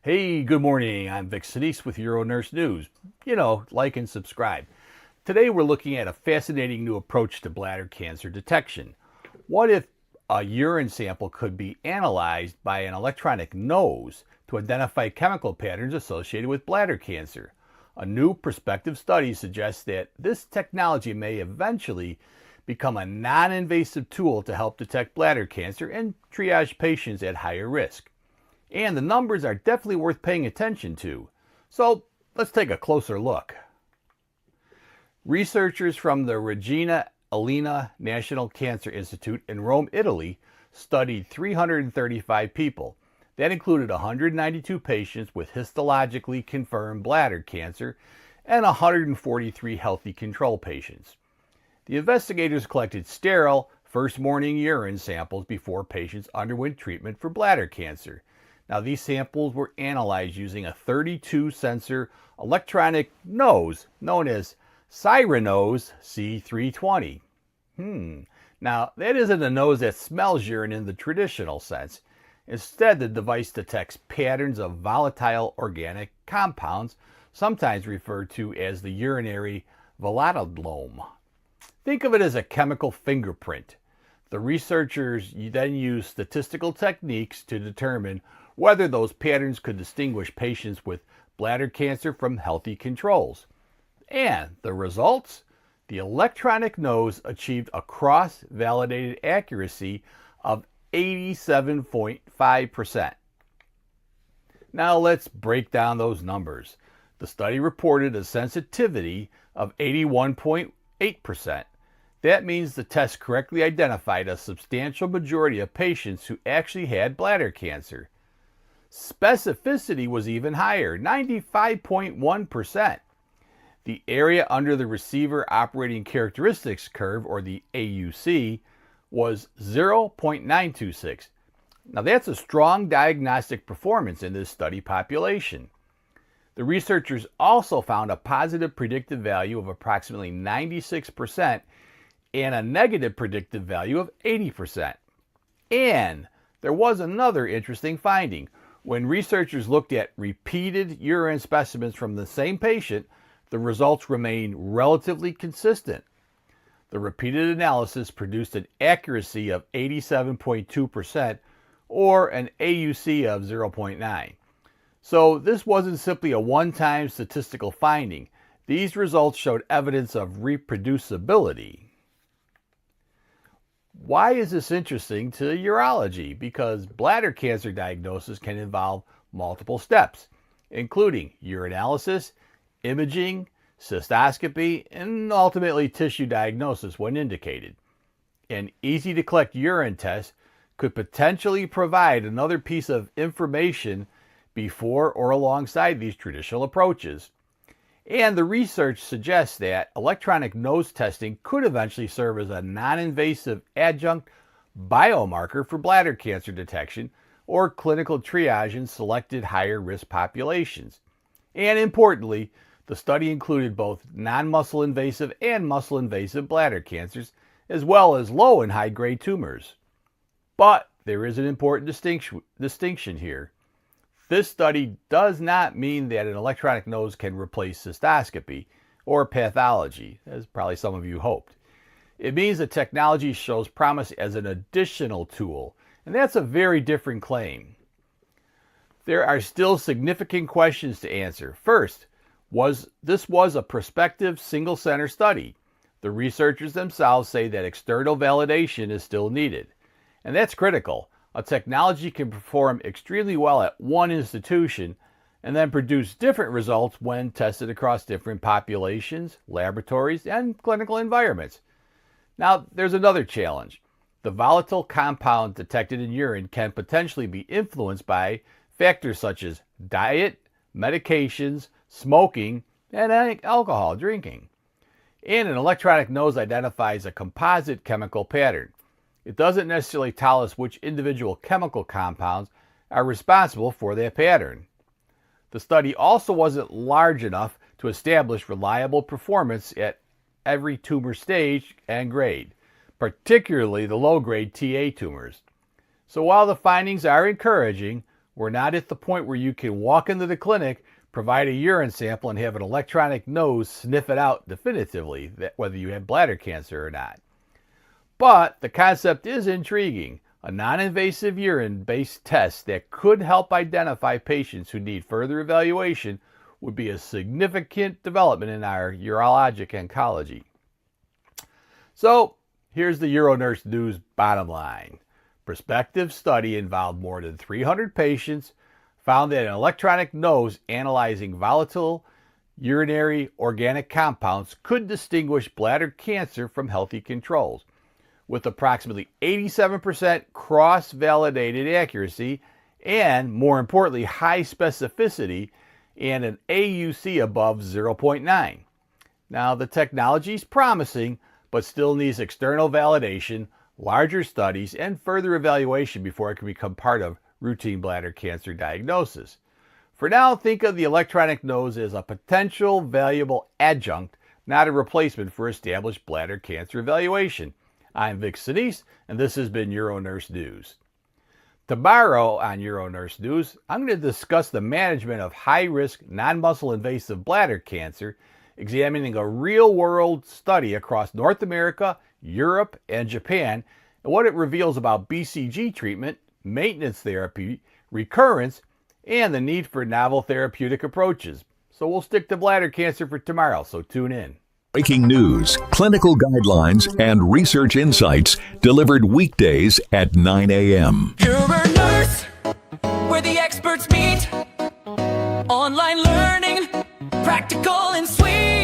Hey, good morning. I'm Vic Senese with UroNurse News. Like and subscribe. Today we're looking at a fascinating new approach to bladder cancer detection. What if a urine sample could be analyzed by an electronic nose to identify chemical patterns associated with bladder cancer? A new prospective study suggests that this technology may eventually become a non-invasive tool to help detect bladder cancer and triage patients at higher risk. And the numbers are definitely worth paying attention to. So let's take a closer look. Researchers from the Regina, Elena National Cancer Institute in Rome, Italy, studied 335 people. That included 192 patients with histologically confirmed bladder cancer and 143 healthy control patients. The investigators collected sterile, first morning urine samples before patients underwent treatment for bladder cancer. Now, these samples were analyzed using a 32-sensor electronic nose known as Cyrenose C320. Now, that isn't a nose that smells urine in the traditional sense. Instead, the device detects patterns of volatile organic compounds, sometimes referred to as the urinary volatile. Think of it as a chemical fingerprint. The researchers then used statistical techniques to determine whether those patterns could distinguish patients with bladder cancer from healthy controls. And the results? The electronic nose achieved a cross-validated accuracy of 87.5%. Now let's break down those numbers. The study reported a sensitivity of 81.8%. That means the test correctly identified a substantial majority of patients who actually had bladder cancer. Specificity was even higher, 95.1%. The area under the receiver operating characteristics curve, or the AUC, was 0.926. Now that's a strong diagnostic performance in this study population. The researchers also found a positive predictive value of approximately 96% and a negative predictive value of 80%. And there was another interesting finding. When researchers looked at repeated urine specimens from the same patient, the results remained relatively consistent. The repeated analysis produced an accuracy of 87.2% or an AUC of 0.9. So this wasn't simply a one-time statistical finding. These results showed evidence of reproducibility. Why is this interesting to urology? Because bladder cancer diagnosis can involve multiple steps, including urinalysis, imaging, cystoscopy, and ultimately tissue diagnosis when indicated. An easy-to-collect urine test could potentially provide another piece of information before or alongside these traditional approaches. And the research suggests that electronic nose testing could eventually serve as a non-invasive adjunct biomarker for bladder cancer detection or clinical triage in selected higher risk populations. And importantly, the study included both non-muscle invasive and muscle invasive bladder cancers, as well as low and high grade tumors. But there is an important distinction here. This study does not mean that an electronic nose can replace cystoscopy or pathology, as probably some of you hoped. It means the technology shows promise as an additional tool, and that's a very different claim. There are still significant questions to answer. First, this was a prospective single-center study. The researchers themselves say that external validation is still needed, and that's critical. A technology can perform extremely well at one institution and then produce different results when tested across different populations, laboratories, and clinical environments. Now, there's another challenge. The volatile compound detected in urine can potentially be influenced by factors such as diet, medications, smoking, and alcohol drinking. And an electronic nose identifies a composite chemical pattern. It doesn't necessarily tell us which individual chemical compounds are responsible for that pattern. The study also wasn't large enough to establish reliable performance at every tumor stage and grade, particularly the low-grade TA tumors. So while the findings are encouraging, we're not at the point where you can walk into the clinic, provide a urine sample, and have an electronic nose sniff it out definitively, whether you have bladder cancer or not. But the concept is intriguing. A non-invasive urine-based test that could help identify patients who need further evaluation would be a significant development in our urologic oncology. So here's the UroNurse News bottom line. Prospective study involved more than 300 patients, found that an electronic nose analyzing volatile urinary organic compounds could distinguish bladder cancer from healthy controls, with approximately 87% cross-validated accuracy and, more importantly, high specificity and an AUC above 0.9. Now, the technology is promising, but still needs external validation, larger studies, and further evaluation before it can become part of routine bladder cancer diagnosis. For now, think of the electronic nose as a potential valuable adjunct, not a replacement for established bladder cancer evaluation. I'm Vic Senese, and this has been UroNurse News. Tomorrow on UroNurse News, I'm going to discuss the management of high-risk, non-muscle invasive bladder cancer, examining a real-world study across North America, Europe, and Japan, and what it reveals about BCG treatment, maintenance therapy, recurrence, and the need for novel therapeutic approaches. So we'll stick to bladder cancer for tomorrow, so tune in. Breaking news, clinical guidelines, and research insights delivered weekdays at 9 a.m. UroNurse, where the experts meet. Online learning, practical and sweet.